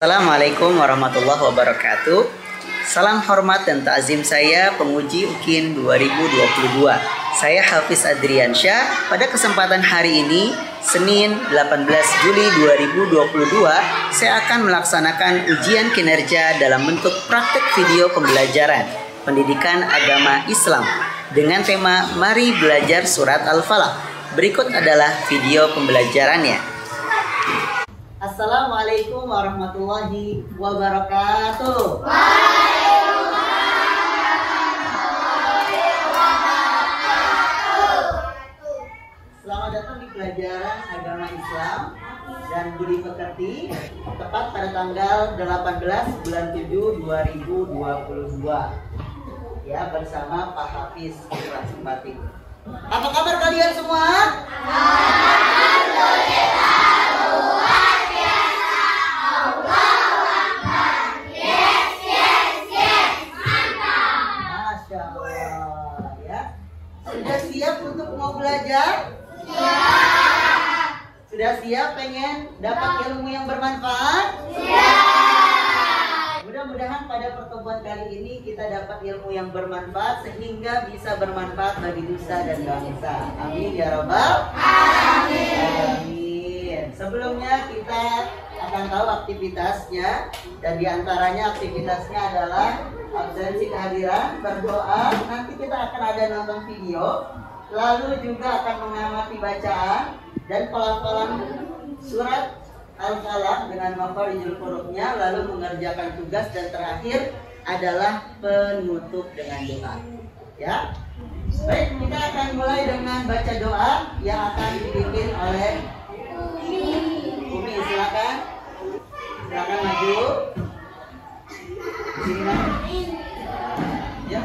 Assalamualaikum warahmatullahi wabarakatuh. Salam hormat dan takzim saya penguji UKIN 2022. Saya Hafiz Adriansyah. Pada kesempatan hari ini, Senin 18 Juli 2022, saya akan melaksanakan ujian kinerja dalam bentuk praktek video pembelajaran pendidikan agama Islam dengan tema Mari Belajar Surat Al-Falaq. Berikut adalah video pembelajarannya. Assalamualaikum warahmatullahi wabarakatuh. Selamat datang di pelajaran agama Islam dan budi pekerti, tepat pada tanggal 18 bulan 7 2022. Ya, bersama Pak Hafiz Kelas Simpatik. Apa kabar kalian semua? Alhamdulillah. Sudah siap untuk mau belajar? Siap. Sudah siap pengen dapat ilmu yang bermanfaat? Siap. Mudah-mudahan pada pertemuan kali ini kita dapat ilmu yang bermanfaat sehingga bisa bermanfaat bagi nusa dan bangsa. Amin ya rabbal alamin. Sebelumnya kita akan tahu aktivitasnya, dan diantaranya aktivitasnya adalah absensi kehadiran, berdoa, nanti kita akan ada nonton video, lalu juga akan mengamati bacaan dan pelafalan surat Al-Falaq dengan makharijul hurufnya, lalu mengerjakan tugas, dan terakhir adalah penutup dengan doa. Ya, baik, kita akan mulai dengan baca doa yang akan dipimpin oleh Umi. Silakan maju. Sini. Ya.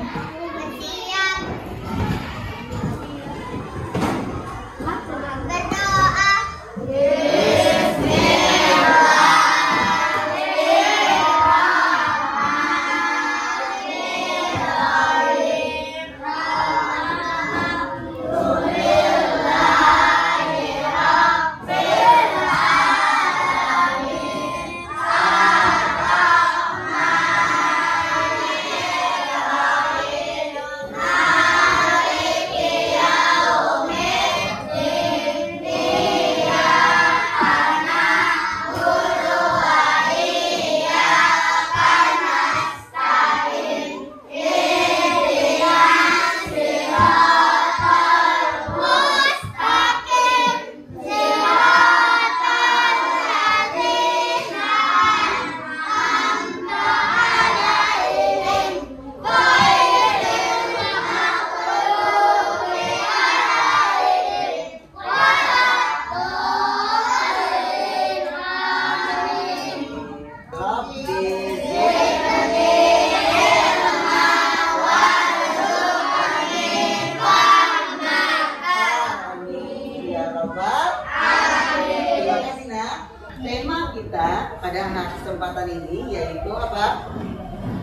Tema kita pada kesempatan ini yaitu apa?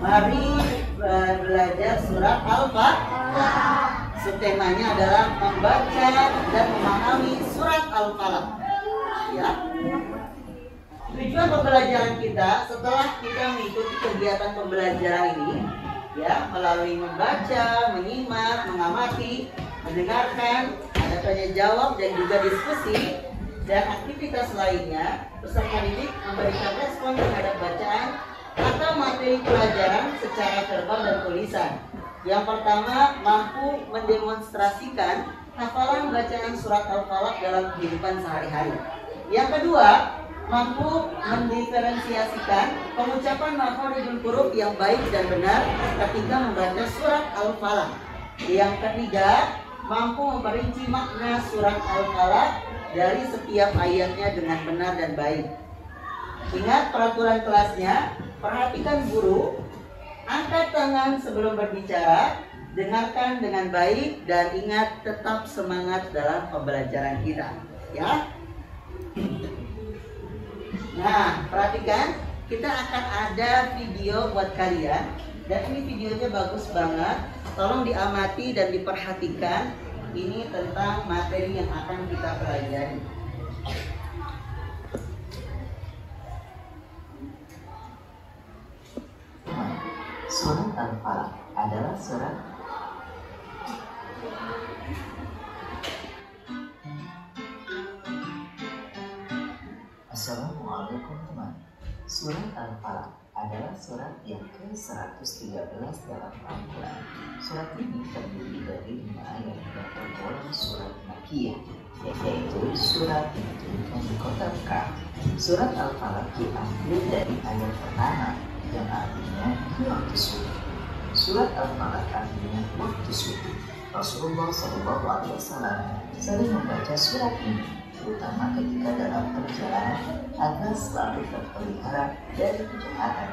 Mari belajar surat Al-Falaq. Subtemanya adalah membaca dan memahami surat Al-Falaq. Ya. Tujuan pembelajaran kita setelah kita mengikuti kegiatan pembelajaran ini, ya, melalui membaca, menyimak, mengamati, mendengarkan, ada tanya jawab dan juga diskusi dan aktivitas lainnya, peserta didik memberikan respon terhadap bacaan atau materi pelajaran secara verbal dan tulisan. Yang pertama, mampu mendemonstrasikan hafalan bacaan surat Al-Falaq dalam kehidupan sehari-hari. Yang kedua, mampu mendiferensiasikan pengucapan makharijul huruf yang baik dan benar ketika membaca surat Al-Falaq. Yang ketiga, mampu memperinci makna surat Al-Falaq dari setiap ayatnya dengan benar dan baik. Ingat peraturan kelasnya, perhatikan guru, angkat tangan sebelum berbicara, dengarkan dengan baik, dan ingat tetap semangat dalam pembelajaran kita. Ya. Nah, perhatikan, kita akan ada video buat kalian, dan ini videonya bagus banget. Tolong diamati dan diperhatikan. Ini tentang materi yang akan kita pelajari. Al-Falaq adalah surat Assalamualaikum teman. Surat Al-Falaq adalah surat yang ke-113 dalam Al-Quran. Surat ini terdiri dari 5 ayat yang tergolong surat Makkiyah, yaitu surat yang diturunkan di kota Mekah. Surat Al-Falaq diambil dari ayat pertama yang artinya waktu subuh. Surat Al-Falaq artinya waktu subuh. Rasulullah SAW sering membaca surat ini, terutama ketika dalam perjalanan agar selalu terpelihara dari kejahatan.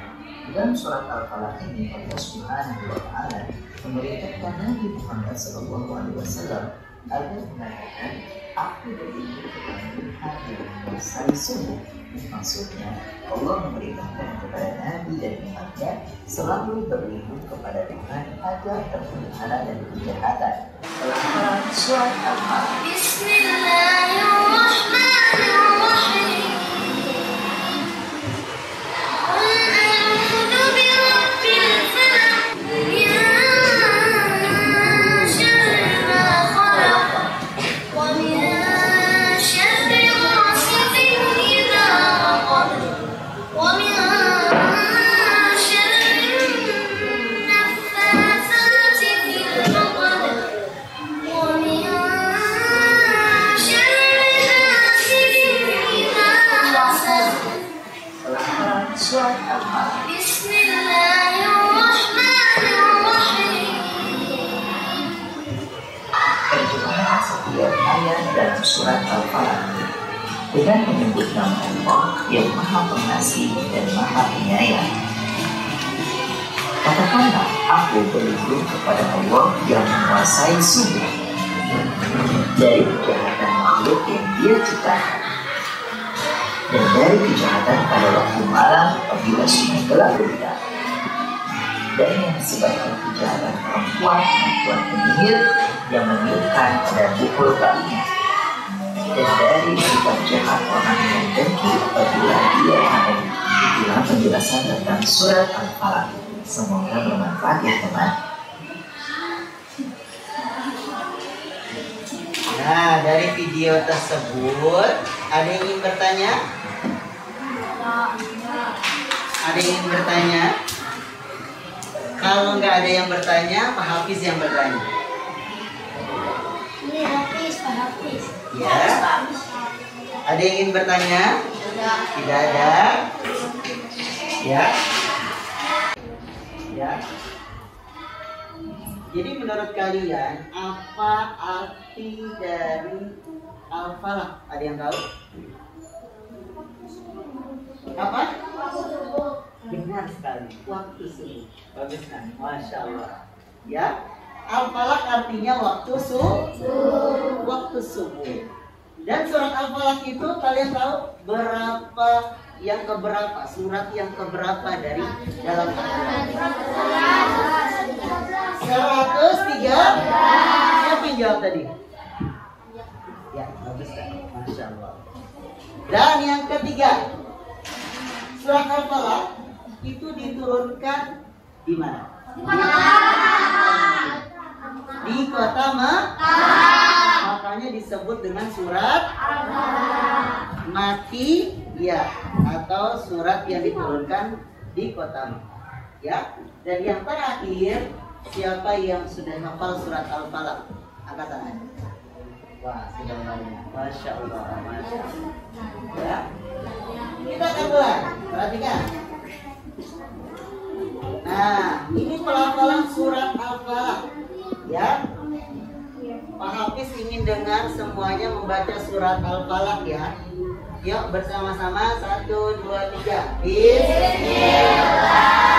Dalam surat Al-Falaq ini Allah Subhanahu wa Ta'ala memerintahkan Nabi Muhammad SAW agar mengatakan, aku berilmu kepada Tuhan yang menguasai subuh. Maksudnya, Allah memerintahkan kepada Nabi dan umatnya selalu berlindung kepada Tuhan agar terpelihara dari kejahatan. Al-Falaq surat Al-Falaq. Bismillahirrahmanirrahim. Terjemahan setiap ayat dalam surat Al-Falaq dengan menyebut nama Allah yang Maha Pengasih dan Maha Penyayang. Katakanlah, aku berlindung kepada Allah yang menguasai subuh dari kejahatan makhluk yang Dia ciptakan, dan dari kejahatan pada waktu malam apabila sudah gelap gulita, dan yang disebabkan kejahatan perempuan penyihir yang meniupkan pada pukul kalinya, dan dari sifat jahat orang yang dengki apabila dia panen. Itulah penjelasan tentang surat Al-Falaq. Semoga bermanfaat ya teman. Nah, dari video tersebut ada yang ingin bertanya? Ada yang ingin bertanya? Kalau nggak ada yang bertanya, Pak Hafiz yang bertanya. Ini Hafiz, Pak Hafiz. Ya. Ada yang ingin bertanya? Tidak ada. Ya. Ya. Jadi menurut kalian apa arti dari Al-Falaq? Ada yang tahu? Apa? Benar sekali, waktu subuh. Bagus kan? Masya Allah. Ya, Al-Falaq artinya waktu subuh. Waktu subuh. Dan surat Al-Falaq itu kalian tahu berapa yang keberapa? Surat yang keberapa dari dalam Al-Quran? 103. Siapa yang jawab tadi? Ya, bagus kan? Masya Allah. Dan yang ketiga, surat Al-Falaq itu diturunkan di mana? Di kota Mekah. Makanya disebut dengan surat Makkiyah atau surat yang diturunkan di kota Mekah. Ya. Dan yang terakhir, siapa yang sudah hafal surat Al-Falaq? Angkat tangan. Wah, sudah banyak. Masya Allah, Masya Allah. Ya. Kita akan mulai. Perhatikan. Nah, ini pelafalan surat Al-Falaq. Ya. Pak Hafiz ingin dengar semuanya membaca surat Al-Falaq ya. Yuk bersama-sama 1, 2, 3. Bismillah.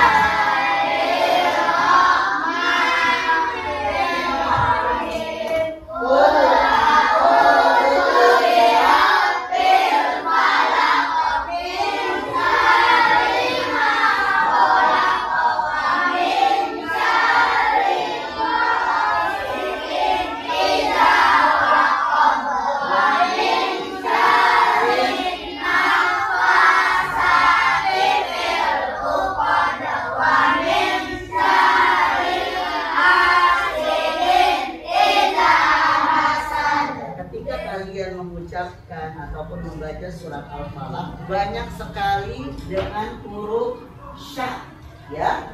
ketika kalian mengucapkan ataupun membaca surat Al-Falaq banyak sekali dengan huruf sya, ya,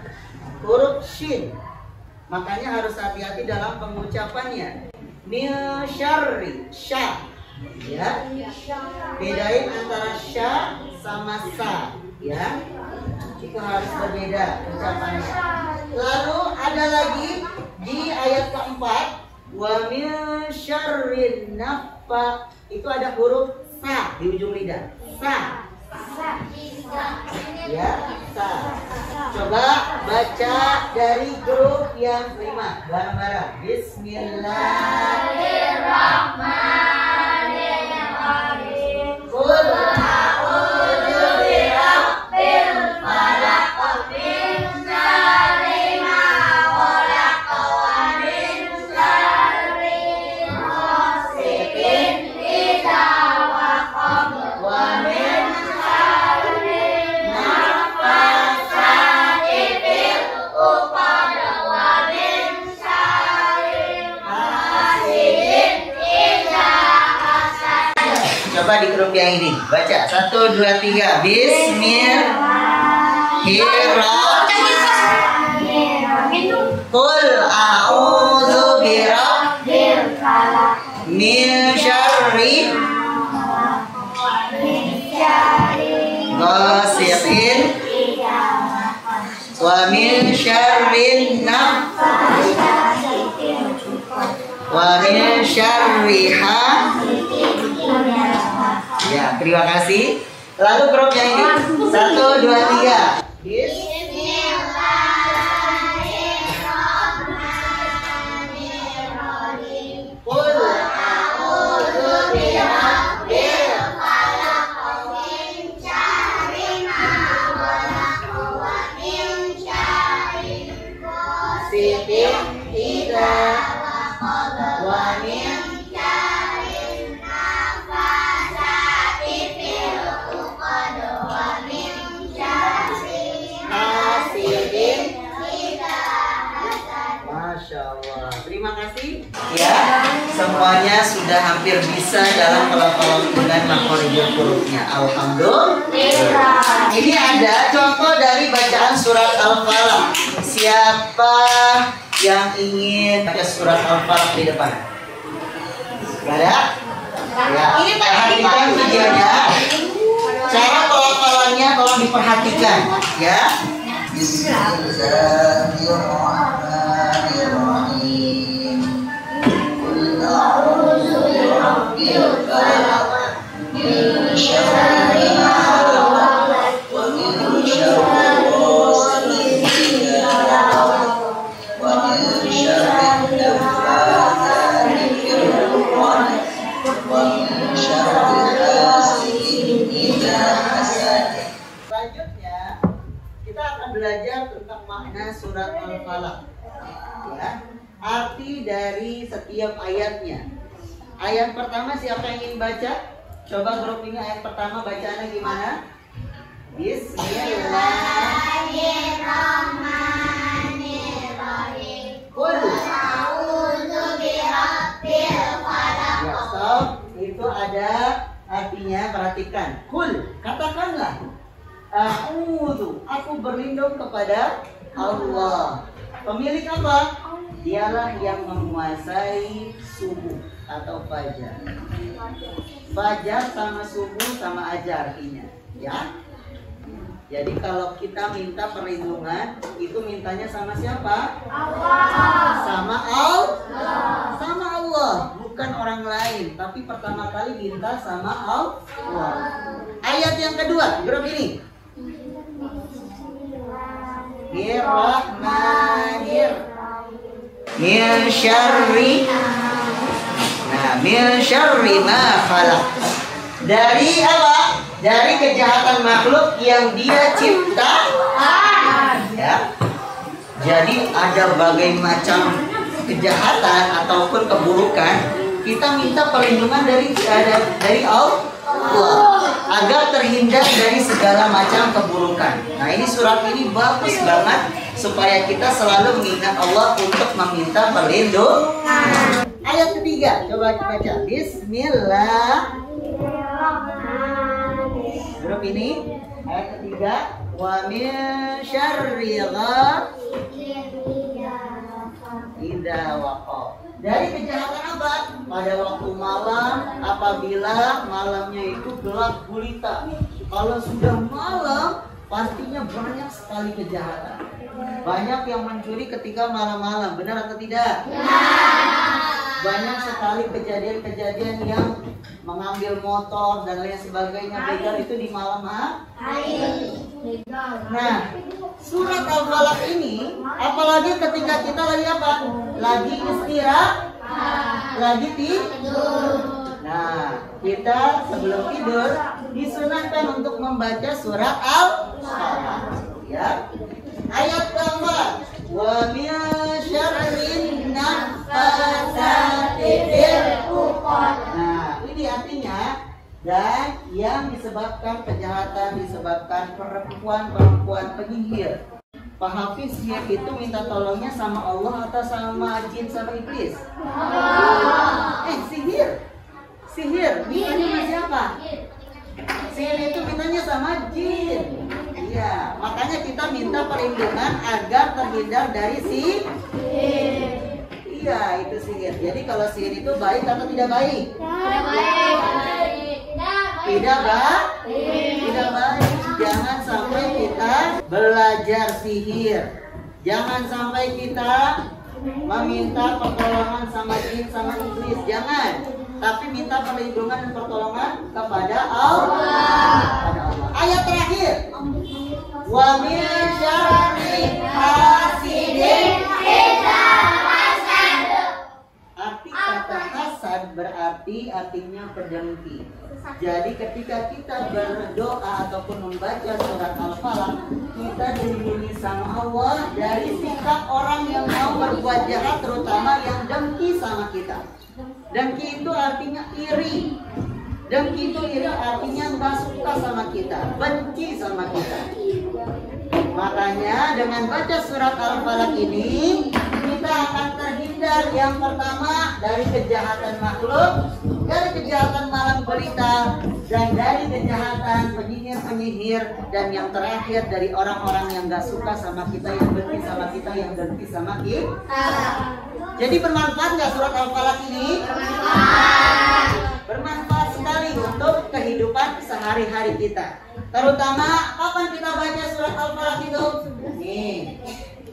huruf shin. Makanya harus hati-hati dalam pengucapannya. Min syarri, sya, ya. Bedain antara sya sama sa, ya. Itu harus berbeda ucapannya. Lalu ada lagi di ayat keempat, wa min syarrin naffa, itu ada huruf sa di ujung lidah. Sa. Ya, sa. Coba baca dari grup yang 5 bareng-bareng. Bismillahirrahmanirrahim. Qul a'udzu birabbil falaq min syarri ma khalaq wa min syarri ghasiqin idza waqab wa min syarri naffasati fil 'uqad wa min syarri hasidin idza hasad. Coba di grup yang ini baca 1 2 3. Bismillahirrahmanirrahim. Qul a'udzu birabbil falaq min syarri ghasiqin wa min syarri wa min syarri ya, terima kasih. Lalu grup yang ini 1 2 3. Bismillahirrahmanirrahim. Qul a'udzu birabbil falaq min syarri ma khalaq wa min syarri ghasiqin idza waqab wa min syarri naffasati fil 'uqad wa min syarri hasidin idza hasad. Masya Allah. Terima kasih. Ya, semuanya sudah hampir bisa dalam pelafalan dengan makhorijul hurufnya. Alhamdulillah. Ini ada contoh dari bacaan surat Al-Falaq. Siapa yang ingin baca surat Al-Falaq di depan? Ada? Ya, perhatikan videonya. Cara pelafalannya tolong diperhatikan, ya. Bismillahirrahmanirrahim. Qul a'udzu birabbil falaq min syarri ma khalaq wa min syarri ghasiqin idza waqab wa min syarri naffatsati fil 'uqad wa min syarri hasidin idza hasad. Selanjutnya kita akan belajar tentang makna surat Al-Falaq, ya, arti dari setiap ayatnya. Ayat pertama siapa yang ingin baca? Coba grup ini ayat pertama bacaannya gimana? Bismillahirrahmanirrahim. Qul a'udzu birabbil falaq. Ya, stop. Itu ada artinya, perhatikan. Qul, katakanlah. A'udzu, aku berlindung kepada Allah. Pemilik apa? Dialah yang menguasai subuh atau fajar. Fajar sama subuh sama aja artinya, ya. Jadi kalau kita minta perlindungan, itu mintanya sama siapa? Allah. Sama Allah, bukan orang lain. Tapi pertama kali minta sama Allah. Ayat yang kedua, grup ini. Min syarri. Nah, min syarri ma khalaq. Dari apa? Dari kejahatan makhluk yang dia ciptakan. Ya. Jadi ada berbagai macam kejahatan ataupun keburukan, kita minta perlindungan dari Allah agar terhindar dari segala macam keburukan. Nah, ini surat ini bagus banget supaya kita selalu mengingat Allah untuk meminta perlindungan. Ayat ketiga, coba baca. Bismillah. Huruf ini ayat ketiga. Wa min syarri idza waqa. Dari kejahatan apa? Pada waktu malam, apabila malamnya itu gelap gulita. Kalau sudah malam, pastinya banyak sekali kejahatan. Banyak yang mencuri ketika malam-malam, benar atau tidak? Banyak sekali kejadian-kejadian yang mengambil motor dan lain sebagainya, begal itu di malam hari. Nah, surat Al-Falaq ini, apalagi ketika kita lagi apa? Lagi istirahat, lagi tidur. Nah, kita sebelum tidur disunahkan untuk membaca surat Al-Falaq. Ya. Ayat keempat, wa min syarrin naffatsati fil 'uqad. Nah, ini artinya dan yang disebabkan kejahatan disebabkan perempuan penyihir. Pak Hafiz sihir itu minta tolongnya sama Allah atau sama jin sama iblis? Sihir. Mintanya sama siapa? Sihir itu mintanya sama jin. Iya, makanya kita minta perlindungan agar terhindar dari sihir. Iya, itu sihir. Jadi kalau sihir itu baik atau tidak baik? Tidak baik. Jangan sampai kita belajar sihir. Jangan sampai kita meminta pertolongan sama jin sama iblis. Jangan. Tapi minta perlindungan dan pertolongan kepada Allah. Ayat terakhir. Wa min syarri hasidin idza hasad. Arti kata hasad berarti artinya pendengki. Jadi ketika kita berdoa ataupun membaca surat Al-Falaq, kita dilindungi sama Allah dari sikap orang yang mau berbuat jahat, terutama yang dengki sama kita. Dengki itu artinya iri. Dengki itu iri artinya nggak suka sama kita, benci sama kita. Makanya dengan baca surat Al-Falaq ini kita akan terhindar yang pertama dari kejahatan makhluk, dari kejahatan malam gulita, dan dari kejahatan penyihir-penyihir, dan yang terakhir dari orang-orang yang nggak suka sama kita, yang benci sama kita, yang dengki sama kita. Jadi bermanfaat nggak surat Al-Falaq ini? Bermanfaat sekali untuk kehidupan sehari-hari kita. Terutama kapan kita baca surat Al-Falaq itu? Nih,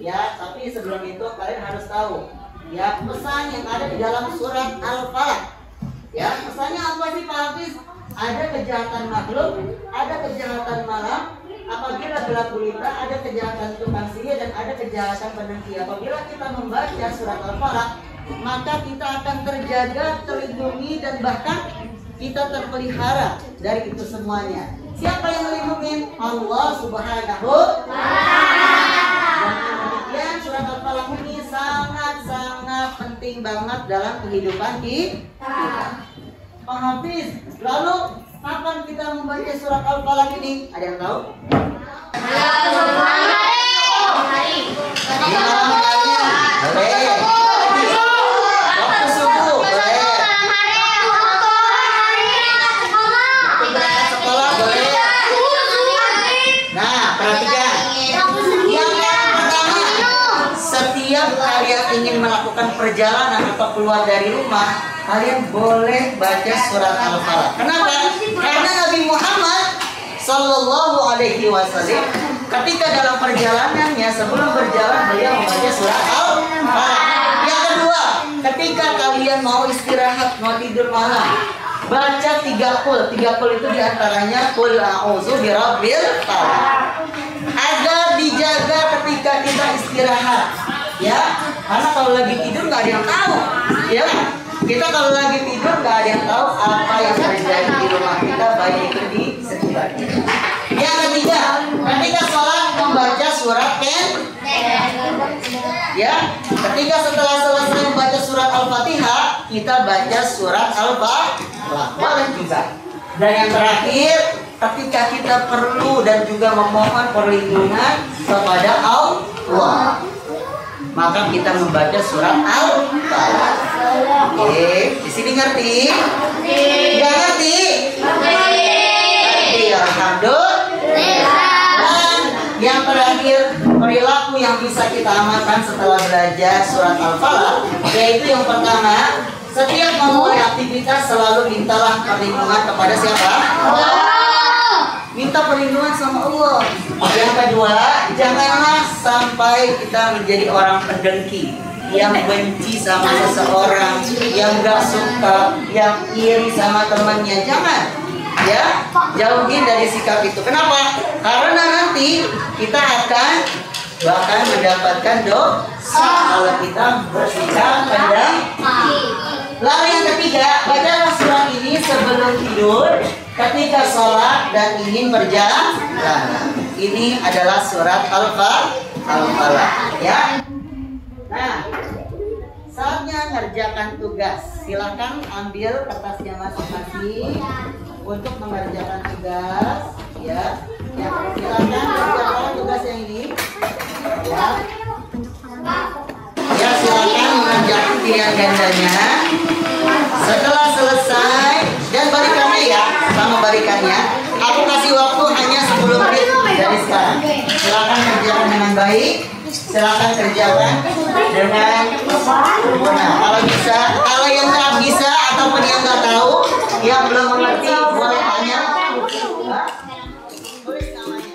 ya. Tapi sebelum itu kalian harus tahu, ya, pesan yang ada di dalam surat Al-Falaq. Ya, pesannya apa sih Pak Hafiz? Ada kejahatan makhluk, ada kejahatan malam. Apabila gelap gulita, ada kejahatan tukang sihir dan ada kejahatan pendengki. Apabila kita membaca surat Al-Falaq, maka kita akan terjaga, terlindungi, dan bahkan kita terpelihara dari itu semuanya. Siapa yang melindungi? Allah Subhanahu wa Ta'ala. Dan kemudian surat Al-Falaq ini sangat-sangat penting banget dalam kehidupan kita. Pak Hafiz, lalu kapan kita membaca surat Al-Falaq ini? Ada yang tahu? Ingin melakukan perjalanan atau keluar dari rumah, kalian boleh baca surat Al-Falaq. Kenapa? Karena Nabi Muhammad Sallallahu Alaihi Wasallam ketika dalam perjalanannya sebelum berjalan beliau membaca surat Al-Falaq. Yang kedua, ketika kalian mau istirahat, mau tidur malam, baca 3 qul. 3 qul itu diantaranya qul a'udzu birabbil falaq. Agar dijaga ketika kita istirahat. Ya, karena kalau lagi tidur nggak ada yang tahu, ya. Kita kalau lagi tidur nggak ada yang tahu apa yang terjadi di rumah kita, baik itu di sekitar kita. Yang ketiga, ketika sholat membaca surat ya. Ketika setelah selesai membaca surat Al-Fatihah, kita baca surat Al-Falaq. Boleh juga. Dan yang terakhir, ketika kita perlu dan juga memohon perlindungan kepada Allah. maka kita membaca surat Al-Falaq. Oke, di sini ngerti? Nggak ngerti? Ngerti, alhamdulillah. Dan yang terakhir, perilaku yang bisa kita amalkan setelah belajar surat Al-Falaq, yaitu yang pertama, setiap memulai aktivitas selalu mintalah perlindungan kepada siapa? Minta perlindungan sama Allah. Yang kedua, janganlah sampai kita menjadi orang pendengki, yang benci sama seseorang, yang gak suka, yang iri sama temannya. Jangan, ya, jauhin dari sikap itu. Kenapa? Karena nanti kita akan bahkan mendapatkan dosa kalau kita bersikap pendengki. Lalu yang ketiga, bacalah surat ini sebelum tidur, ketika sholat dan ingin berjalan. Ini adalah surat Al-Falaq, ya. Nah, saatnya ngerjakan tugas. Silahkan ambil kertasnya masing-masing untuk mengerjakan tugas, ya. Ya, silahkan kerjakan tugas yang ini, ya. Ya, silakan mengerjakan pilihan gandanya. Setelah selesai, dan balikannya ya, sama balikannya. Aku kasih waktu hanya 10 menit dari sekarang. Silakan kerjakan dengan baik. Silakan kerjakan dengan benar. Kalau bisa, kalau yang nggak bisa ataupun yang nggak tahu, yang belum mengerti, boleh tanya. Tulis namanya.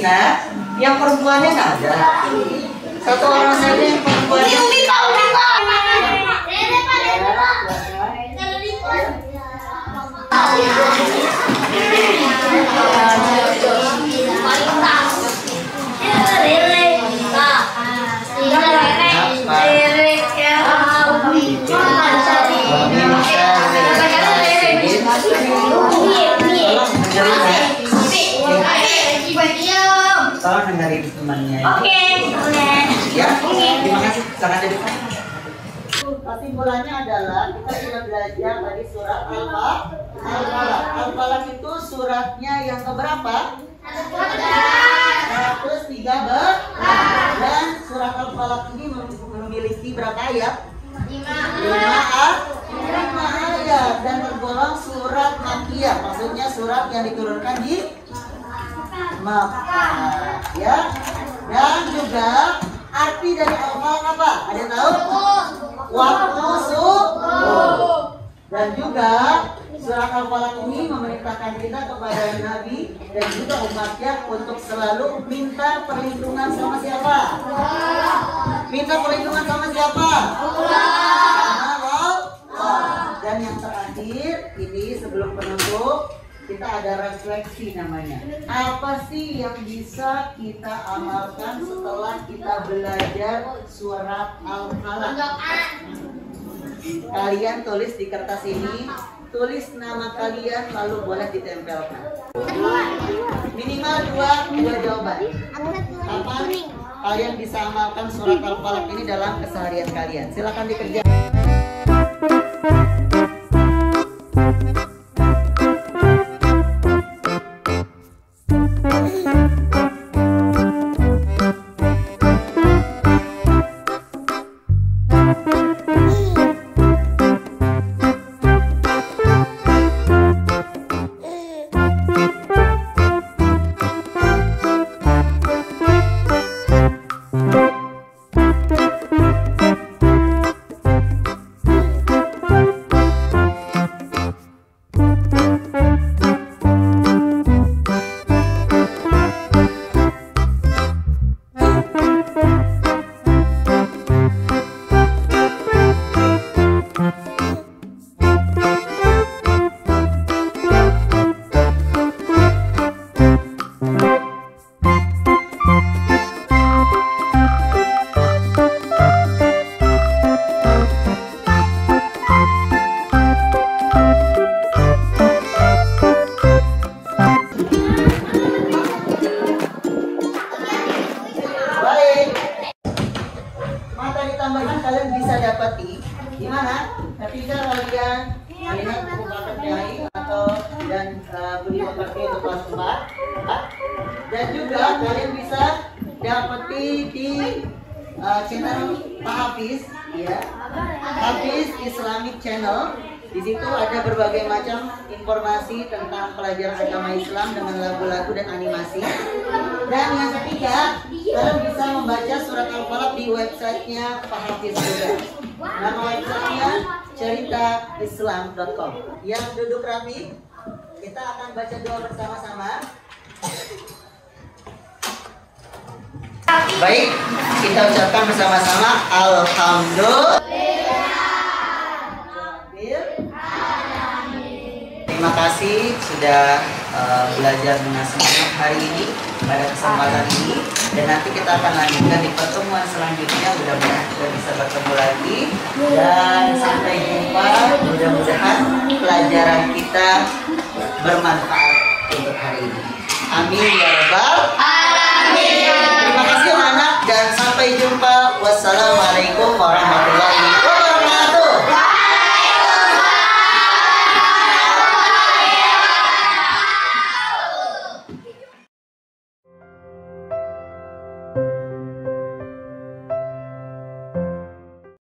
nak. Yang perempuannya nggak ada. Satu orang saja yang perempuannya. Tolong dengerin temannya. Oke. Ya. Terima kasih. Sangat dari. Kesimpulannya adalah kita sudah belajar tadi surat Al-Falaq. Al-Falaq itu suratnya yang keberapa? 113. Dan surat Al-Falaq ini memiliki berapa ayat? 5 ayat dan tergolong surat Makkiyah. Maksudnya surat yang diturunkan di Makkah, ya. Dan juga arti dari Al-Falaq apa? Ada yang tahu? Waktu subuh. Dan juga surat Al-Falaq ini memerintahkan kita kepada Nabi dan juga umatnya untuk selalu minta perlindungan sama siapa? Minta perlindungan sama siapa? Allah. Dan yang terakhir ini sebelum penutup kita ada refleksi namanya. Apa sih yang bisa kita amalkan setelah kita belajar surat Al-Falaq? Kalian tulis di kertas ini, tulis nama kalian lalu boleh ditempelkan. Minimal dua jawaban. Kapan kalian bisa amalkan surat Al-Falaq ini dalam keseharian kalian? Silakan dikerjakan. Kalian bisa dapati di mana ketika kalian melihat buku paket nyai atau dan beli paket untuk kelas 4, dan juga kalian bisa dapati di channel Pak Hafiz, ya, Hafiz Islamic Channel. Di situ ada berbagai macam informasi tentang pelajaran agama Islam dengan lagu-lagu dan animasi. Dan yang ketiga, kalian bisa membaca surat Al-Falaq di websitenya Pak Hafiz juga. Nama websitenya ceritaislam.com. Yang duduk rapi, kita akan baca doa bersama-sama. Baik, kita ucapkan bersama-sama Alhamdulillah. Terima kasih sudah belajar dengan semangat hari ini pada kesempatan ini, dan nanti kita akan lanjutkan di pertemuan selanjutnya. Mudah-mudahan kita bisa bertemu lagi dan sampai jumpa. Mudah-mudahan pelajaran kita bermanfaat untuk hari ini. Amin ya rabbal alamin. Terima kasih anak dan sampai jumpa. Wassalamualaikum warahmatullahi wabarakatuh.